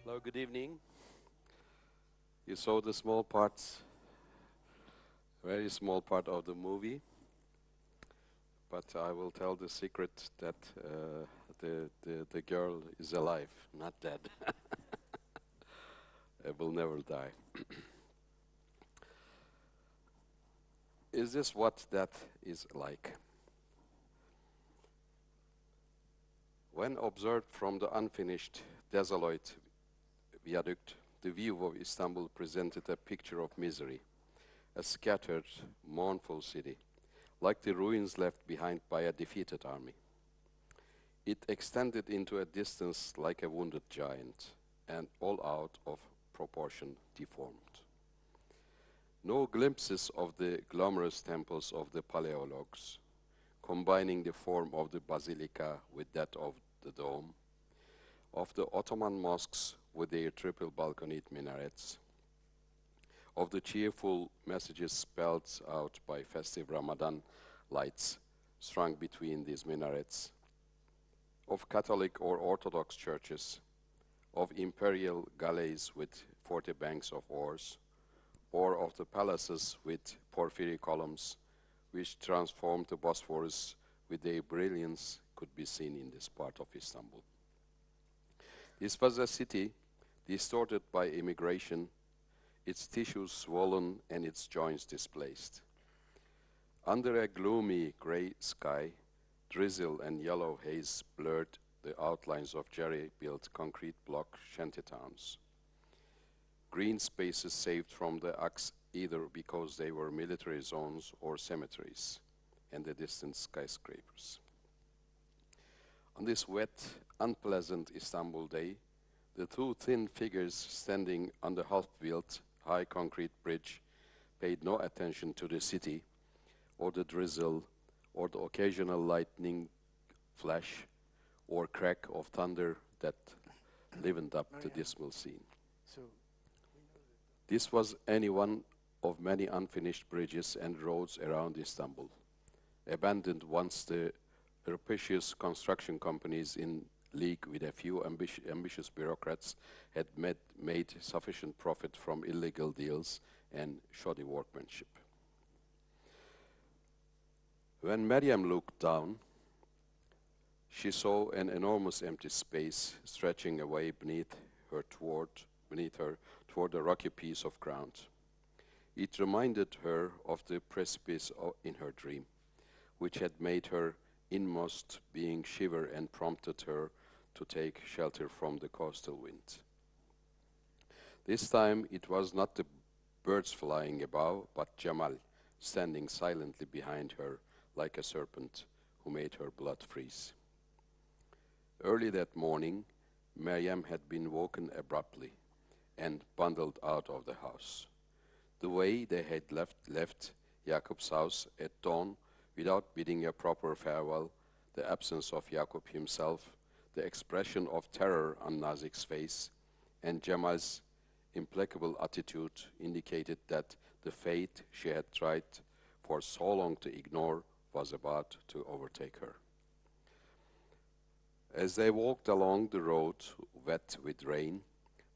Hello, good evening. You saw the small parts, very small part of the movie, but I will tell the secret that the girl is alive, not dead. It will never die. Is this what that is like? When observed from the unfinished, desolate viaduct, the view of Istanbul presented a picture of misery, a scattered, mournful city, like the ruins left behind by a defeated army. It extended into a distance like a wounded giant, and all out of proportion deformed. No glimpses of the glamorous temples of the Paleologs, combining the form of the basilica with that of the dome, of the Ottoman mosques with their triple balconied minarets, of the cheerful messages spelled out by festive Ramadan lights strung between these minarets, of Catholic or Orthodox churches, of imperial galleys with 40 banks of oars, or of the palaces with porphyry columns which transformed the Bosphorus with their brilliance could be seen in this part of Istanbul. This was a city distorted by immigration, its tissues swollen and its joints displaced. Under a gloomy gray sky, drizzle and yellow haze blurred the outlines of jerry-built concrete block shantytowns. Green spaces saved from the axe either because they were military zones or cemeteries, and the distant skyscrapers. On this wet, unpleasant Istanbul day, the two thin figures standing on the half-built, high concrete bridge paid no attention to the city, or the drizzle, or the occasional lightning flash, or crack of thunder that livened up the dismal scene. This was any one of many unfinished bridges and roads around Istanbul, abandoned once the rapacious construction companies in league with a few ambitious bureaucrats had made sufficient profit from illegal deals and shoddy workmanship. When Meryem looked down, she saw an enormous empty space stretching away beneath her toward a rocky piece of ground. It reminded her of the precipice in her dream, which had made her inmost being shiver and prompted her to take shelter from the coastal wind. This time it was not the birds flying above, but Jamal standing silently behind her like a serpent who made her blood freeze. Early that morning, Meryem had been woken abruptly and bundled out of the house. The way they had left Jakob's house at dawn without bidding a proper farewell, the absence of Jakob himself, the expression of terror on Nazik's face, and Jamal's implacable attitude indicated that the fate she had tried for so long to ignore was about to overtake her. As they walked along the road, wet with rain,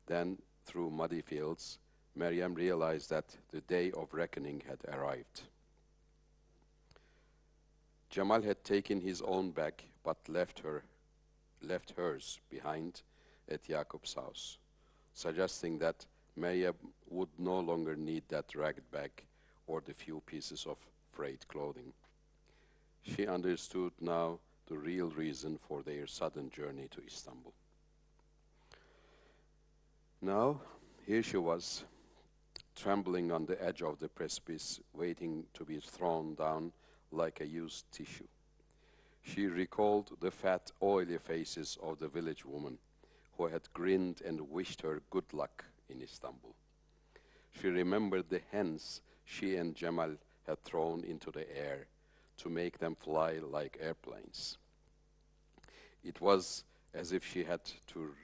then through muddy fields, Meryem realized that the day of reckoning had arrived. Jamal had taken his own bag, but left hers behind at Jakob's house, suggesting that Meryem would no longer need that ragged bag or the few pieces of frayed clothing. She understood now the real reason for their sudden journey to Istanbul. Now, here she was, trembling on the edge of the precipice, waiting to be thrown down like a used tissue. She recalled the fat, oily faces of the village woman who had grinned and wished her good luck in Istanbul. She remembered the hens she and Jamal had thrown into the air to make them fly like airplanes. It was as if she had to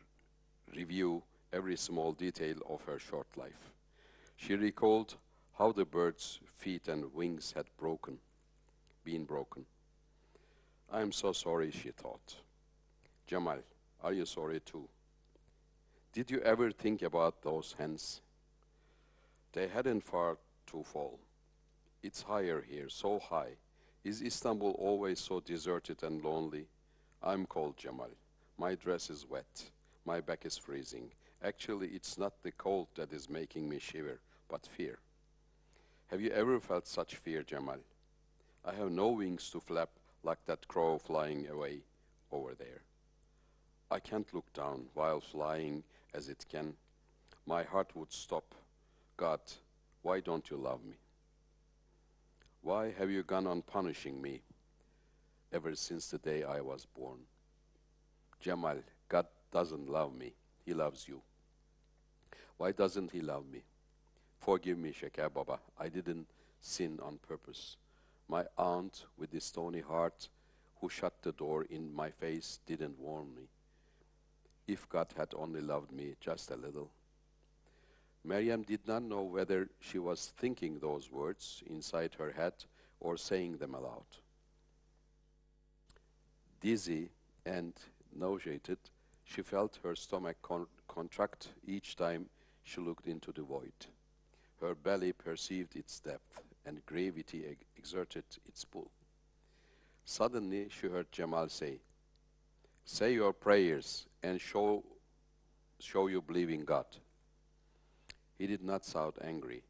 review every small detail of her short life. She recalled how the bird's feet and wings had been broken. I am so sorry, she thought. Jamal, Are you sorry too? Did you ever think about those hens? They hadn't far to fall. It's higher here, so high. Is Istanbul always so deserted and lonely? I'm cold, Jamal. My dress is wet. My back is freezing. Actually, it's not the cold that is making me shiver, but fear. Have you ever felt such fear, Jamal? I have no wings to flap like that crow flying away over there. I can't look down while flying as it can. My heart would stop. God, why don't you love me? Why have you gone on punishing me ever since the day I was born? Jamal, God doesn't love me. He loves you. Why doesn't he love me? Forgive me, Şeker Baba. I didn't sin on purpose. My aunt with the stony heart who shut the door in my face didn't warn me. If God had only loved me just a little. Maryam did not know whether she was thinking those words inside her head or saying them aloud. Dizzy and nauseated, she felt her stomach contract each time she looked into the void. Her belly perceived its depth, and gravity exerted its pull. Suddenly she heard Jamal say your prayers and show you believe in God. He did not sound angry,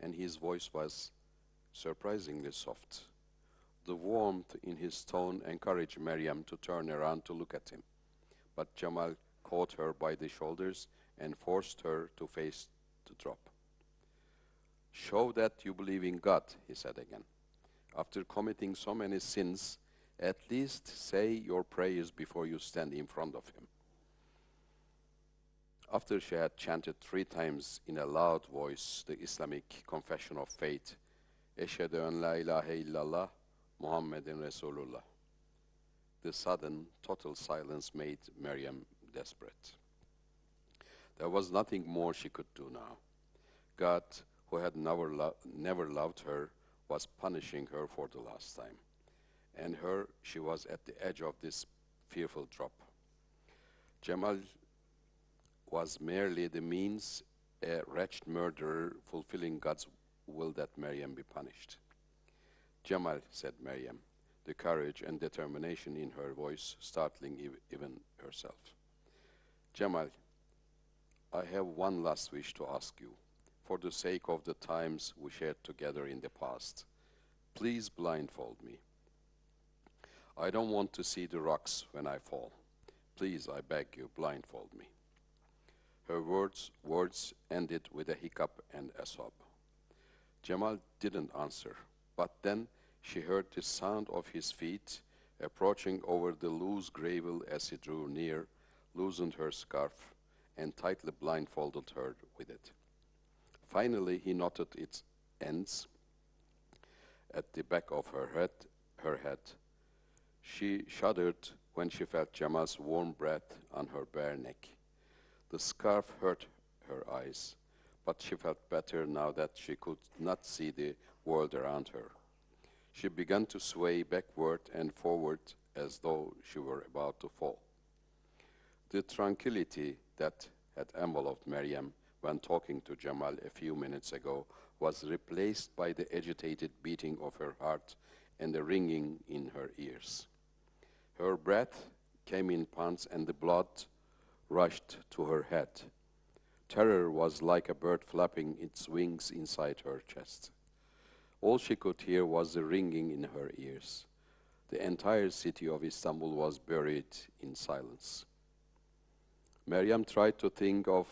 and his voice was surprisingly soft. The warmth in his tone encouraged Maryam to turn around to look at him, but Jamal caught her by the shoulders and forced her to face the drop. Show that you believe in God, he said again. After committing so many sins, at least say your prayers before you stand in front of him. After she had chanted 3 times in a loud voice the Islamic confession of faith, Eşhedü en la ilahe illallah, Muhammedin Resulullah. The sudden, total silence made Maryam desperate. There was nothing more she could do now. God, who had never loved her, was punishing her for the last time. And she was at the edge of this fearful drop. Jamal was merely the means, a wretched murderer fulfilling God's will that Maryam be punished. Jamal, said Maryam, the courage and determination in her voice startling even herself. Jamal, I have one last wish to ask you. For the sake of the times we shared together in the past, please blindfold me. I don't want to see the rocks when I fall. Please, I beg you, blindfold me. Her words ended with a hiccup and a sob. Jamal didn't answer, but then she heard the sound of his feet approaching over the loose gravel as he drew near, loosened her scarf, and tightly blindfolded her with it. Finally, he knotted its ends at the back of her head. She shuddered when she felt Jamal's warm breath on her bare neck. The scarf hurt her eyes, but she felt better now that she could not see the world around her. She began to sway backward and forward as though she were about to fall. The tranquility that had enveloped Maryam when talking to Jamal a few minutes ago was replaced by the agitated beating of her heart and the ringing in her ears. Her breath came in pants and the blood rushed to her head. Terror was like a bird flapping its wings inside her chest. All she could hear was the ringing in her ears. The entire city of Istanbul was buried in silence. Maryam tried to think of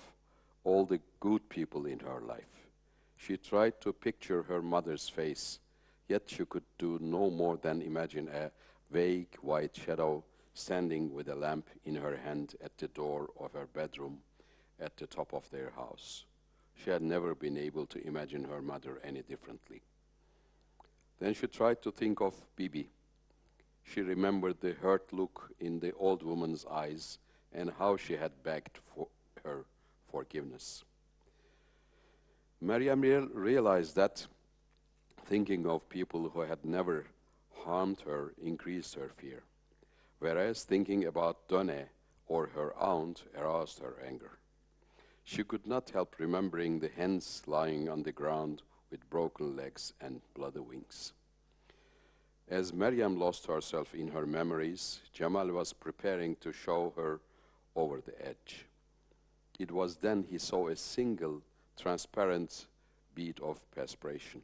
all the good people in her life. She tried to picture her mother's face, yet she could do no more than imagine a vague white shadow standing with a lamp in her hand at the door of her bedroom at the top of their house. She had never been able to imagine her mother any differently. Then she tried to think of Bibi. She remembered the hurt look in the old woman's eyes and how she had begged for her forgiveness. Maryam realized that thinking of people who had never harmed her increased her fear, whereas thinking about Döne or her aunt aroused her anger. She could not help remembering the hens lying on the ground with broken legs and bloody wings. As Maryam lost herself in her memories, Jamal was preparing to show her over the edge. It was then he saw a single, transparent bead of perspiration,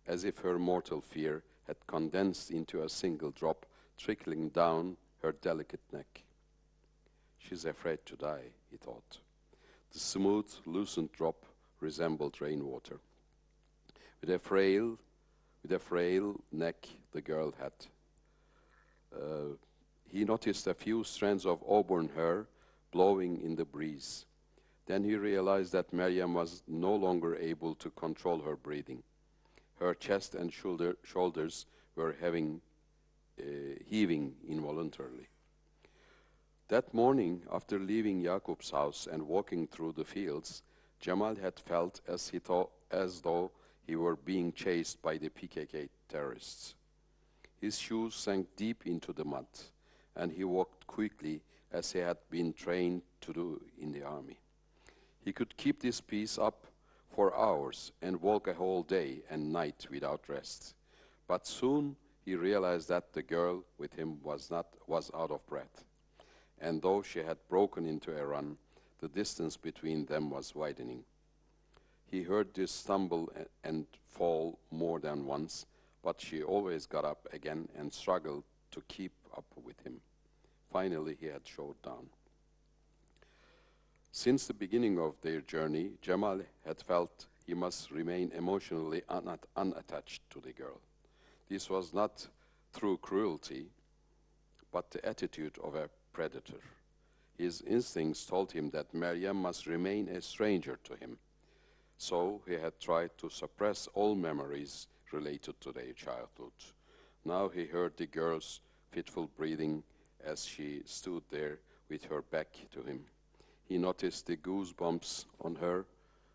as if her mortal fear had condensed into a single drop trickling down her delicate neck. She's afraid to die, he thought. The smooth, loosened drop resembled rainwater. With a frail neck the girl had. He noticed a few strands of auburn hair blowing in the breeze. Then he realized that Maryam was no longer able to control her breathing. Her chest and shoulders were heaving involuntarily. That morning, after leaving Yaqub's house and walking through the fields, Jamal had felt as though he were being chased by the PKK terrorists. His shoes sank deep into the mud, and he walked quickly as he had been trained to do in the army. He could keep this pace up for hours and walk a whole day and night without rest. But soon he realized that the girl with him was out of breath. And though she had broken into a run, the distance between them was widening. He heard this stumble and fall more than once, but she always got up again and struggled to keep up with him. Finally, he had slowed down. Since the beginning of their journey, Jamal had felt he must remain emotionally unattached to the girl. This was not through cruelty, but the attitude of a predator. His instincts told him that Maryam must remain a stranger to him. So he had tried to suppress all memories related to their childhood. Now he heard the girl's fitful breathing as she stood there with her back to him. He noticed the goosebumps on her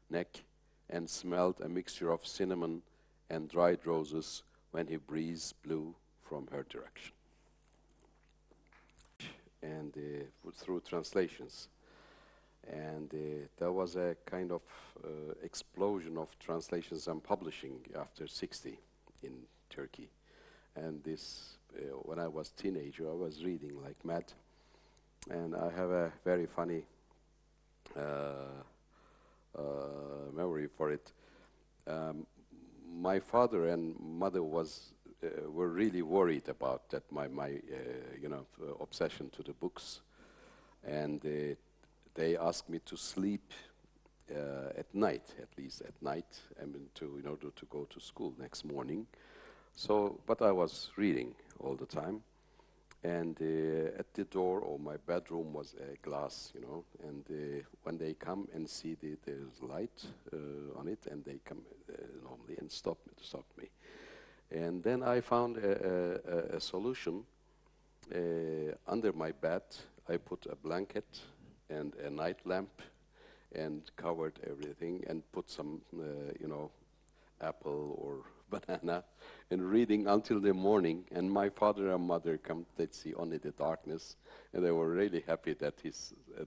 neck and smelled a mixture of cinnamon and dried roses when a breeze blew from her direction. And through translations. And there was a kind of explosion of translations and publishing after 60 in Turkey. And this, when I was a teenager, I was reading like mad. And I have a very funny memory for it. My father and mother were really worried about that my obsession to the books, and they asked me to sleep at night, at least at night, in order to go to school next morning. So, but I was reading all the time. And at the door of my bedroom was a glass, and when they come and see there's light on it, and they come normally and stop me. And then I found a solution. Under my bed, I put a blanket and a night lamp and covered everything and put some, apple or banana, and reading until the morning. And my father and mother they'd see only the darkness, and they were really happy that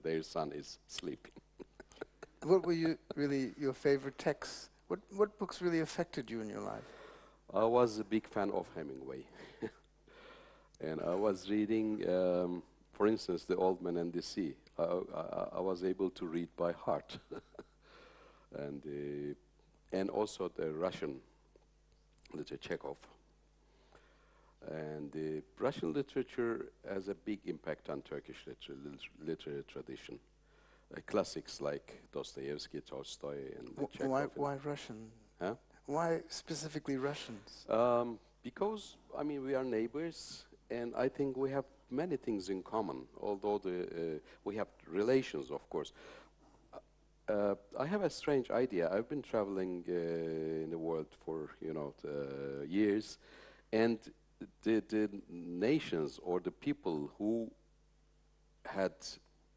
their son is sleeping. What were your favorite texts? What books really affected you in your life? I was a big fan of Hemingway. And I was reading, for instance, The Old Man and the Sea. I was able to read by heart. And also the Russian literature, Chekhov. And the Russian literature has a big impact on Turkish literary tradition. Classics like Dostoevsky, Tolstoy, and Chekhov. Why Russian? Huh? Why specifically Russians? Because, we are neighbors, and I think we have many things in common, although we have relations, of course. I have a strange idea. I've been traveling in the world for, years, and the nations or the people who had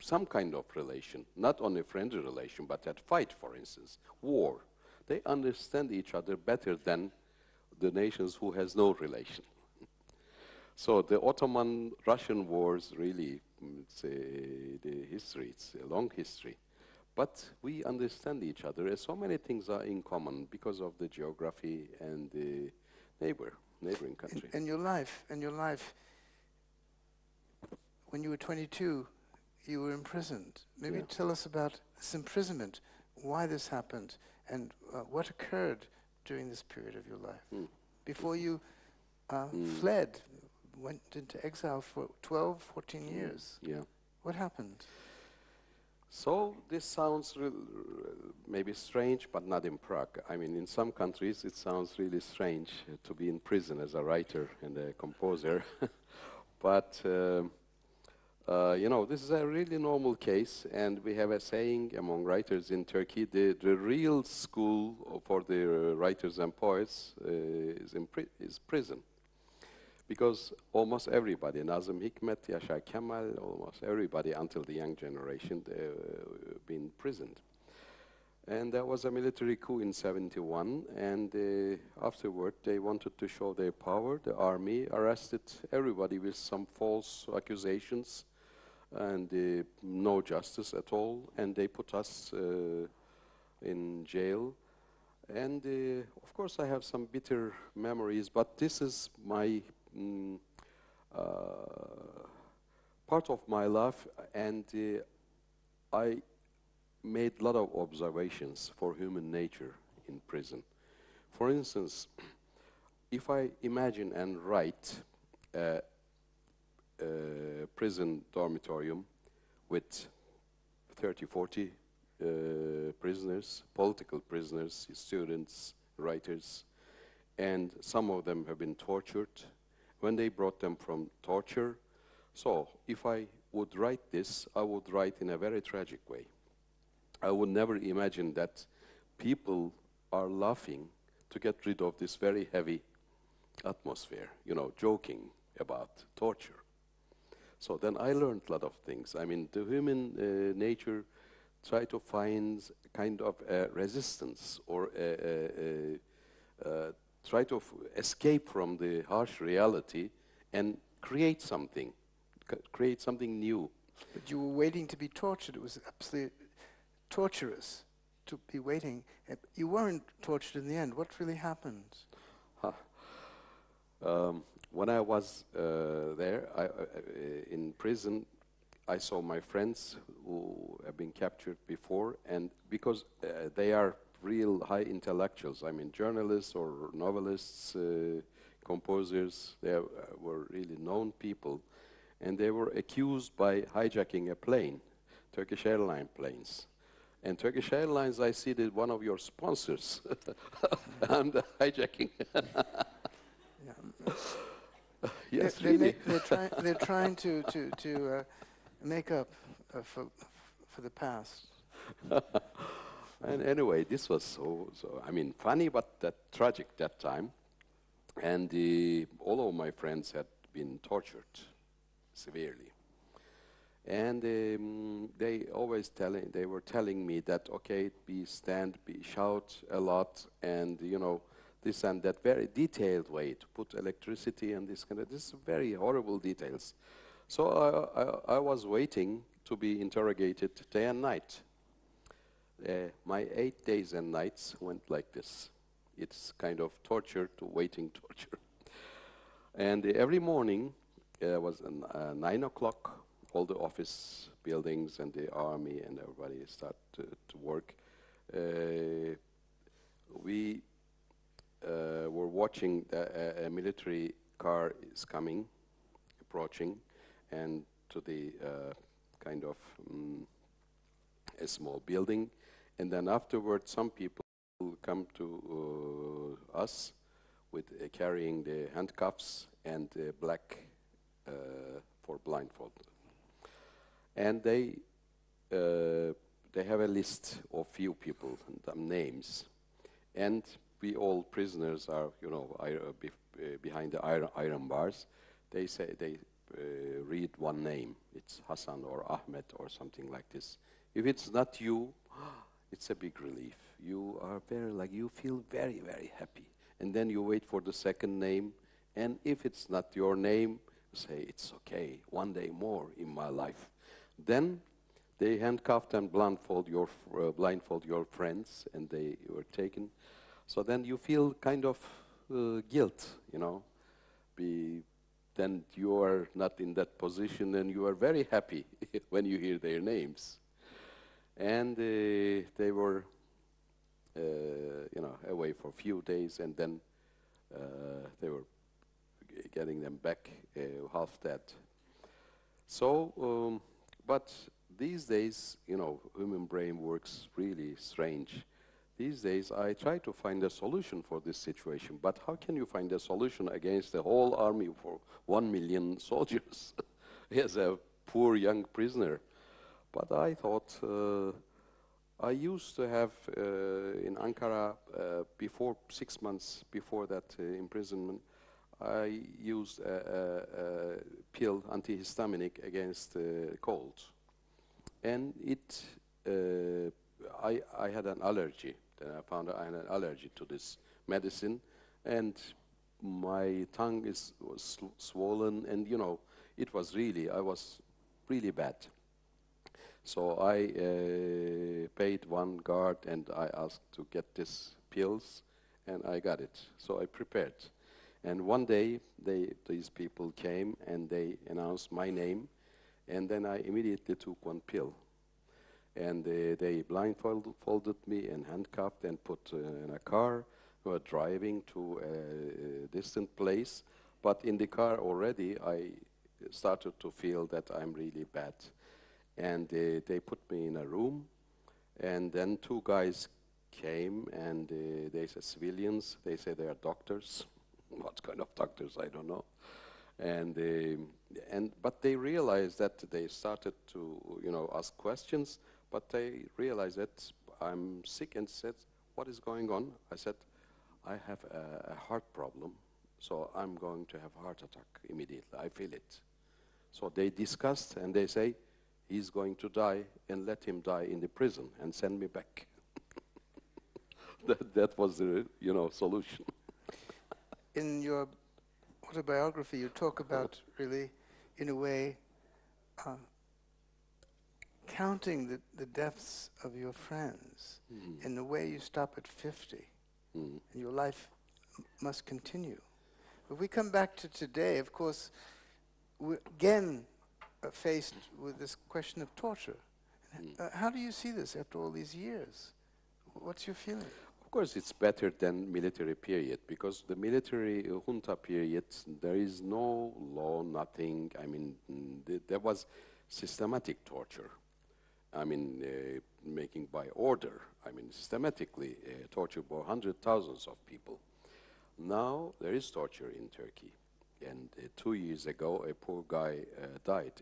some kind of relation, not only friendly relation, but had fight, for instance, war, they understand each other better than the nations who has no relation. So the Ottoman-Russian wars really the history. It's a long history. But we understand each other. So many things are in common because of the geography and the neighboring country. In your life, when you were 22, you were imprisoned. Maybe Yeah. tell us about this imprisonment, why this happened, and what occurred during this period of your life. Before you fled, went into exile for 12, 14 years. Yeah. What happened? So this sounds maybe strange, but not in Prague. I mean, in some countries it sounds really strange to be in prison as a writer and a composer. But you know, this is a really normal case, and we have a saying among writers in Turkey: the real school for the writers and poets is prison. Because almost everybody, Nazım Hikmet, Yaşar Kemal, almost everybody until the young generation, been imprisoned. And there was a military coup in '71, and afterward they wanted to show their power. The army arrested everybody with some false accusations and no justice at all, and they put us in jail. And of course I have some bitter memories, but this is my part of my life, and I made a lot of observations for human nature in prison. For instance, if I imagine and write a prison dormitorium with 30, 40 prisoners, political prisoners, students, writers, and some of them have been tortured. When they brought them from torture, so if I would write this, I would write in a very tragic way. I would never imagine that people are laughing to get rid of this very heavy atmosphere, you know, joking about torture. So then I learned a lot of things. I mean, the human nature try to find kind of a resistance or try to escape from the harsh reality and create something new. But you were waiting to be tortured. It was absolutely torturous to be waiting. You weren't tortured in the end. What really happened? When I was there, in prison, I saw my friends who have been captured before, and because they are real high intellectuals, I mean journalists or novelists, composers, they were really known people, and they were accused by hijacking a plane, Turkish Airlines planes. And Turkish Airlines, I see that one of your sponsors, and hijacking. Yes, really. They're trying to make up for the past. And anyway, this was so I mean, funny, but that tragic that time. And all of my friends had been tortured severely. And they were telling me that, okay, shout a lot, and you know, this and that, very detailed way to put electricity and this kind of, this very horrible details. So I was waiting to be interrogated day and night. My 8 days and nights went like this. It's kind of torture to waiting torture. And every morning, was 9 o'clock, all the office buildings and the army and everybody start to work. We were watching a military car is coming, approaching, and to the kind of a small building. And then afterwards, some people come to us with carrying the handcuffs and black for blindfold. And they have a list of few people, names, and we all prisoners are, you know, behind the iron bars. They say they read one name. It's Hassan or Ahmed or something like this. If it's not you, it's a big relief. You are you feel very, very happy. And then you wait for the second name, and if it's not your name, say, it's okay, one day more in my life. Then they handcuffed and blindfold your friends, and they were taken. So then you feel kind of guilt, you know. Then you are not in that position, and you are very happy when you hear their names. And they were, away for a few days, and then they were getting them back half dead. So, but these days, human brain works really strange. These days, I try to find a solution for this situation. But how can you find a solution against a whole army for 1 million soldiers as a poor young prisoner? But I thought, I used to have in Ankara, before 6 months before that imprisonment, I used a pill, antihistaminic, against cold. And I had an allergy. Then I found I had an allergy to this medicine, and my tongue was swollen, and I was really bad. So I paid one guard, and I asked to get these pills, and I got it. So I prepared. And one day, these people came, and they announced my name, and then I immediately took one pill. And they blindfolded me and handcuffed and put in a car. We were driving to a distant place. But in the car already, I started to feel that I'm really bad. And they put me in a room. And then two guys came, and they said civilians. They say they are doctors. What kind of doctors, I don't know. But they realized that they started to ask questions, but they realized that I'm sick, and said, what is going on? I said, I have a heart problem, so I'm going to have a heart attack immediately. I feel it. So they discussed, and they say, he's going to die, and let him die in the prison and send me back. that was the solution. In your autobiography, you talk about really, in a way, counting the deaths of your friends. In a way, you stop at 50, and your life must continue. If we come back to today, of course, we're again faced with this question of torture. How do you see this after all these years? What's your feeling? Of course, it's better than military period, because the military junta period, there is no law, nothing. I mean, there was systematic torture. I mean, making by order. I mean, systematically torture by hundreds of thousands of people. Now there is torture in Turkey, and 2 years ago, a poor guy died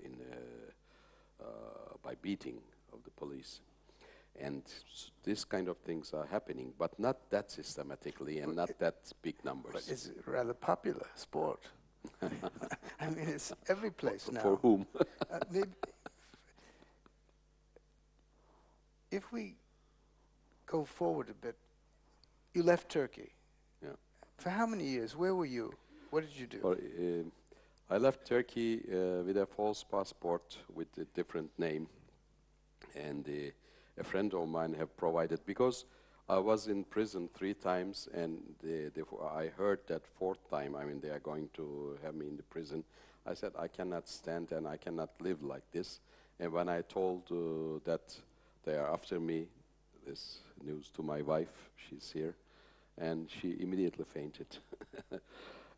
by beating of the police. And this kind of things are happening, but not that systematically and not that big numbers. But it's a rather popular sport. I mean, it's every place now. For whom? Maybe if we go forward a bit, you left Turkey. Yeah. For how many years? Where were you? What did you do? Well, I left Turkey with a false passport with a different name, and a friend of mine have provided, because I was in prison 3 times, and I heard that 4th time, I mean, they are going to have me in the prison. I said, I cannot stand and I cannot live like this. And when I told that they are after me, this news to my wife, she's here, and she immediately fainted.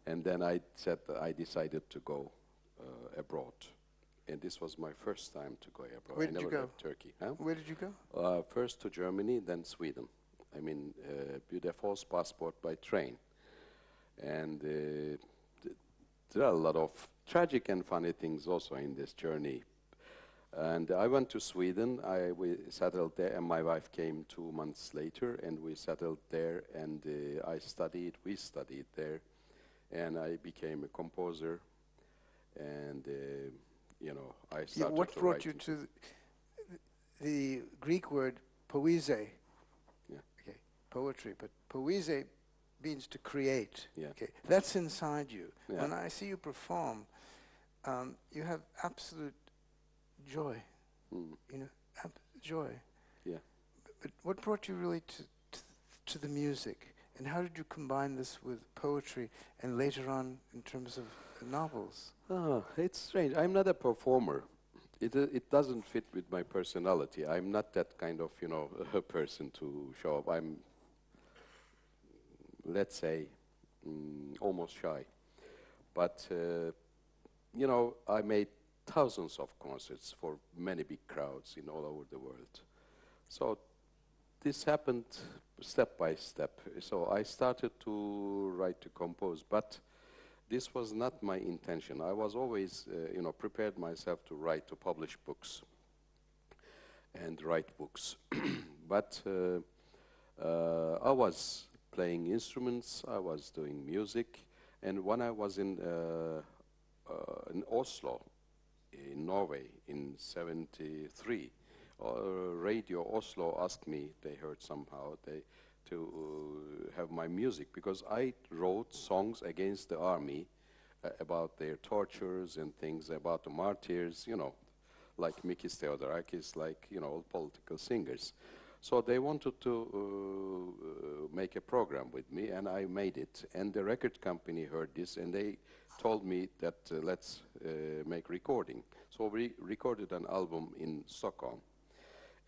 And then I said I decided to go abroad. And this was my first time to go abroad. Where did you go? Left Turkey. Huh? Where did you go? First to Germany, then Sweden. I mean, with a false passport by train. And there are a lot of tragic and funny things also in this journey. And I went to Sweden. We settled there, and my wife came 2 months later, and we settled there, and we studied there, and I became a composer, and I started to write. What brought you to the Greek word poese? Yeah. Okay, poetry, but poese means to create. Yeah. Okay, that's inside you. Yeah. When I see you perform, you have absolute joy, Mm. you know, joy. Yeah. But what brought you really to the music? And how did you combine this with poetry and later on in terms of novels? Ah, it's strange. I'm not a performer. It doesn't fit with my personality. I'm not that kind of, person to show up. I'm, let's say, almost shy. But, I made thousands of concerts for many big crowds in all over the world. So this happened step by step. So I started to write, to compose, but this was not my intention. I was always, prepared myself to write, to publish books and write books. But I was playing instruments, I was doing music, and when I was in Oslo, in Norway, in '73, Radio Oslo asked me, they heard somehow, to have my music, because I wrote songs against the army about their tortures and things, about the martyrs, like Mikis Theodorakis, like, all political singers. So they wanted to make a program with me, and I made it. And the record company heard this, and they told me that let's make recording. So we recorded an album in Stockholm.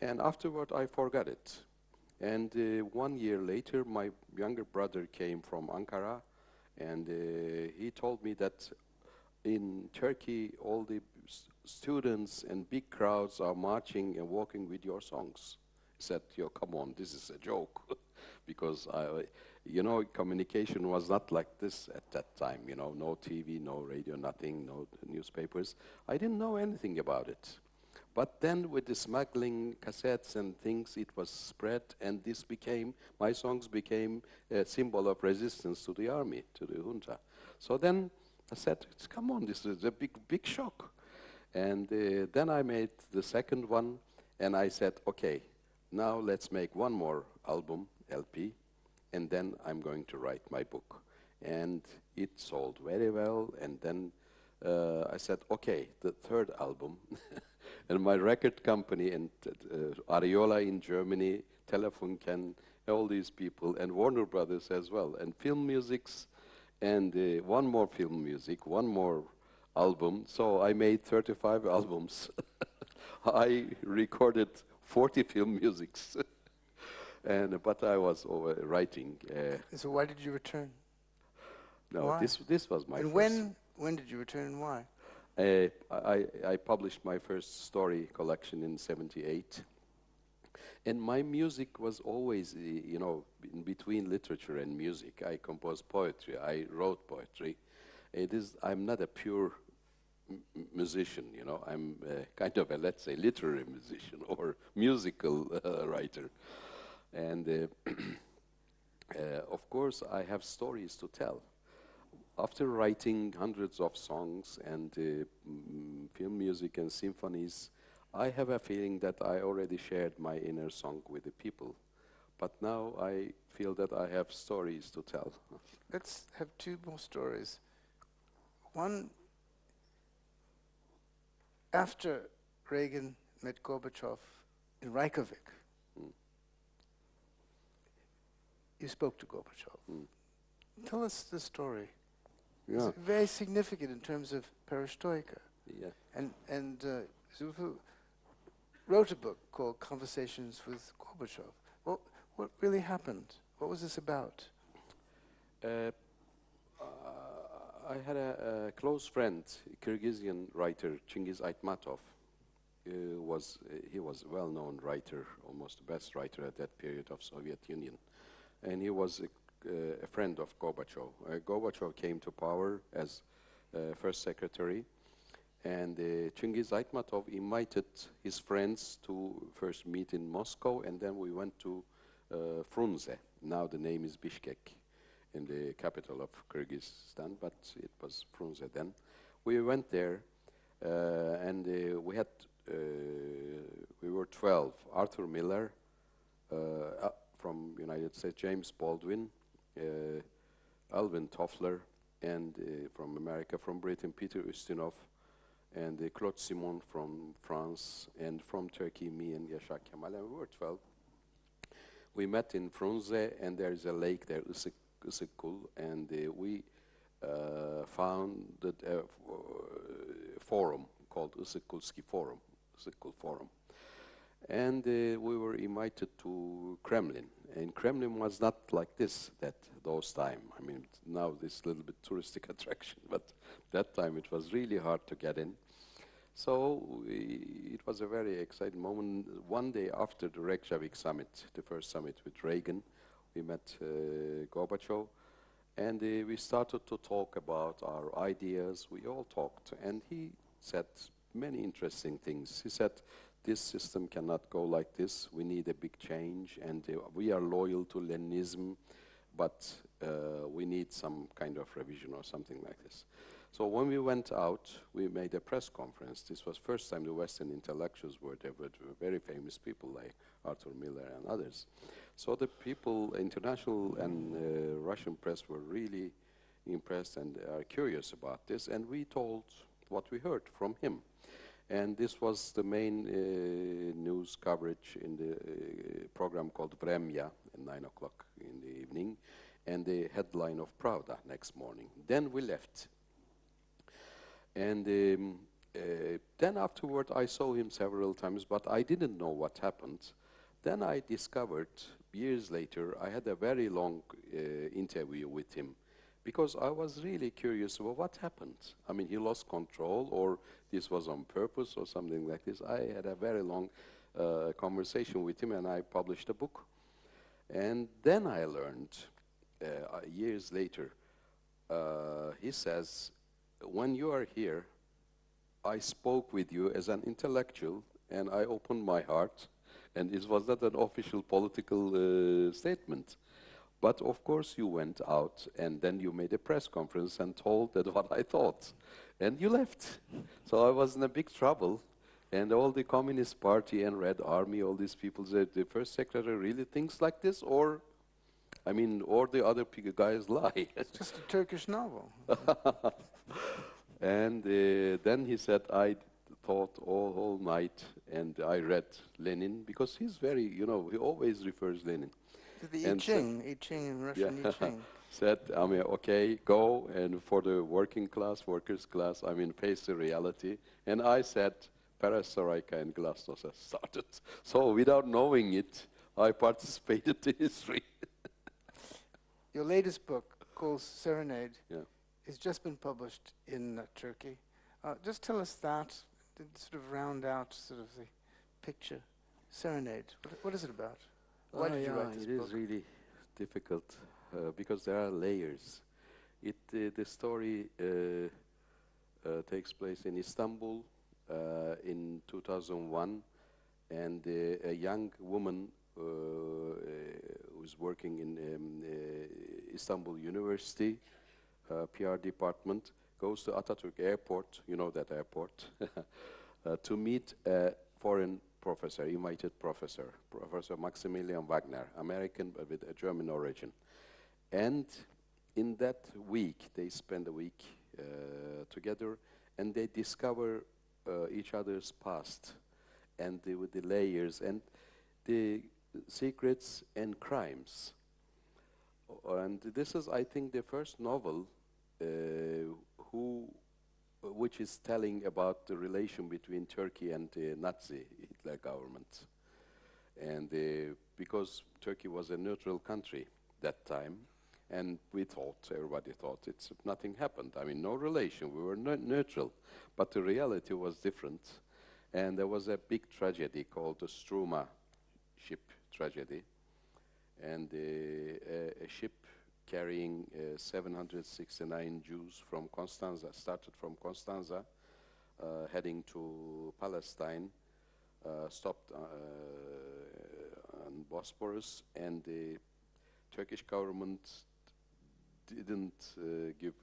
And afterward, I forgot it. And 1 year later, my younger brother came from Ankara, and he told me that in Turkey, all the students and big crowds are marching and walking with your songs. He said, "Yo, come on, this is a joke," because communication was not like this at that time. No TV, no radio, nothing, no newspapers. I didn't know anything about it. But then with the smuggling cassettes and things, it was spread, and my songs became a symbol of resistance to the army, to the junta. So then I said, come on, this is a big shock. And then I made the second one, and I said, okay, now let's make one more album, LP, and then I'm going to write my book. And it sold very well, and then I said, okay, the third album. And my record company and Ariola in Germany, Telefunken, all these people, and Warner Brothers as well, and film musics, and one more film music, one more album. So I made 35 albums. I recorded 40 film musics. But I was writing. So why did you return? No, Why? this was my And first. when did you return and why? I published my first story collection in '78, and my music was always, in between literature and music. I composed poetry. I wrote poetry. I'm not a pure musician. I'm kind of a, let's say, literary musician or musical writer, and of course I have stories to tell. After writing hundreds of songs and film music and symphonies, I have a feeling that I already shared my inner song with the people. But now I feel that I have stories to tell. Let's have two more stories. One, after Reagan met Gorbachev in Reykjavik, you spoke to Gorbachev. Tell us the story. Yeah. It's very significant in terms of perestroika. Yeah. And Zülfü wrote a book called Conversations with Gorbachev. What really happened? What was this about? I had a close friend, Kyrgyzstan writer Chingiz Aytmatov. He was a well-known writer, almost the best writer at that period of Soviet Union, and he was a friend of Gorbachev. Gorbachev came to power as first secretary, and Chingiz Aytmatov invited his friends to first meet in Moscow, and then we went to Frunze. Now the name is Bishkek, in the capital of Kyrgyzstan, but it was Frunze then. We went there, and we were 12. Arthur Miller from United States, James Baldwin, Alvin Toffler, and from America, from Britain, Peter Ustinov, and Claude Simon from France, and from Turkey, me and Yaşar Kemal, and we were 12. We met in Frunze, and there is a lake there, Isikul, and we founded a forum called Isikulski Forum, Isikul Forum. And we were invited to Kremlin, and Kremlin was not like this those time. I mean, now it's a little bit touristic attraction, but that time it was really hard to get in. So it was a very exciting moment. One day after the Reykjavik summit, the first summit with Reagan, we met Gorbachev, and we started to talk about our ideas. We all talked, and he said many interesting things. He said, this system cannot go like this. We need a big change, and we are loyal to Leninism, but we need some kind of revision or something like this. So when we went out, we made a press conference. This was first time the Western intellectuals were there, but very famous people like Arthur Miller and others. So the people, international and Russian press, were really impressed and are curious about this, and we told what we heard from him. And this was the main news coverage in the program called Vremya at 9 o'clock in the evening, and the headline of Pravda next morning. Then we left. And then afterward, I saw him several times, but I didn't know what happened. Then I discovered, years later, I had a very long interview with him, because I was really curious about what happened. I mean, he lost control, or this was on purpose, or something like this. I had a very long conversation with him, and I published a book. And then I learned, years later, he says, when you are here, I spoke with you as an intellectual, and I opened my heart, and it was not an official political statement. But of course you went out, and then you made a press conference and told that what I thought, and you left. So I was in a big trouble, and all the Communist Party and Red Army, all these people said, the first secretary really thinks like this, or, I mean, or the other guys lie. It's just a Turkish novel. And then he said, I thought all night, and I read Lenin, because he's very, you know, he always refers Lenin. The I Ching in Russian, yeah, I Ching. said, I mean, okay, go, and for the working class, workers' class, I mean, face the reality. And I said, Perestroika and Glasnost has started. So without knowing it, I participated in history. Your latest book, called Serenade, Yeah. has just been published in Turkey. Just tell us that, to sort of round out sort of the picture. Serenade, what is it about? Why did you write this book? It is really difficult because there are layers. The story takes place in Istanbul in 2001, and a young woman who's working in Istanbul University PR department goes to Atatürk Airport, you know that airport, to meet a foreign professor, invited professor, Professor Maximilian Wagner, American but with a German origin. And in that week, they spend a week together, and they discover each other's past, and with the layers and the secrets and crimes. And this is, I think, the first novel which is telling about the relation between Turkey and the Nazi Hitler government. And because Turkey was a neutral country that time, and everybody thought nothing happened. I mean, no relation, we were neutral. But the reality was different. And there was a big tragedy called the Struma ship tragedy. And a ship carrying 769 Jews from Constanza, started from Constanza, heading to Palestine, stopped on Bosporus, and the Turkish government didn't give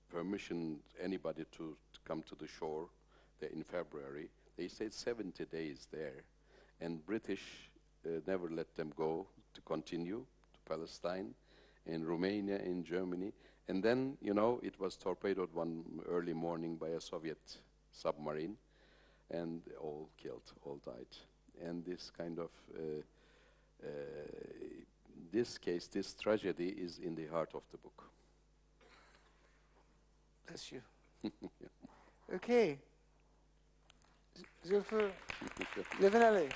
permission anybody to come to the shore in February. They stayed 70 days there, and British never let them go to continue to Palestine, in Romania, in Germany. And then, you know, it was torpedoed one early morning by a Soviet submarine, and all killed, all died. And this kind of, this case, this tragedy is in the heart of the book. Bless you. Okay. Zülfü Livaneli.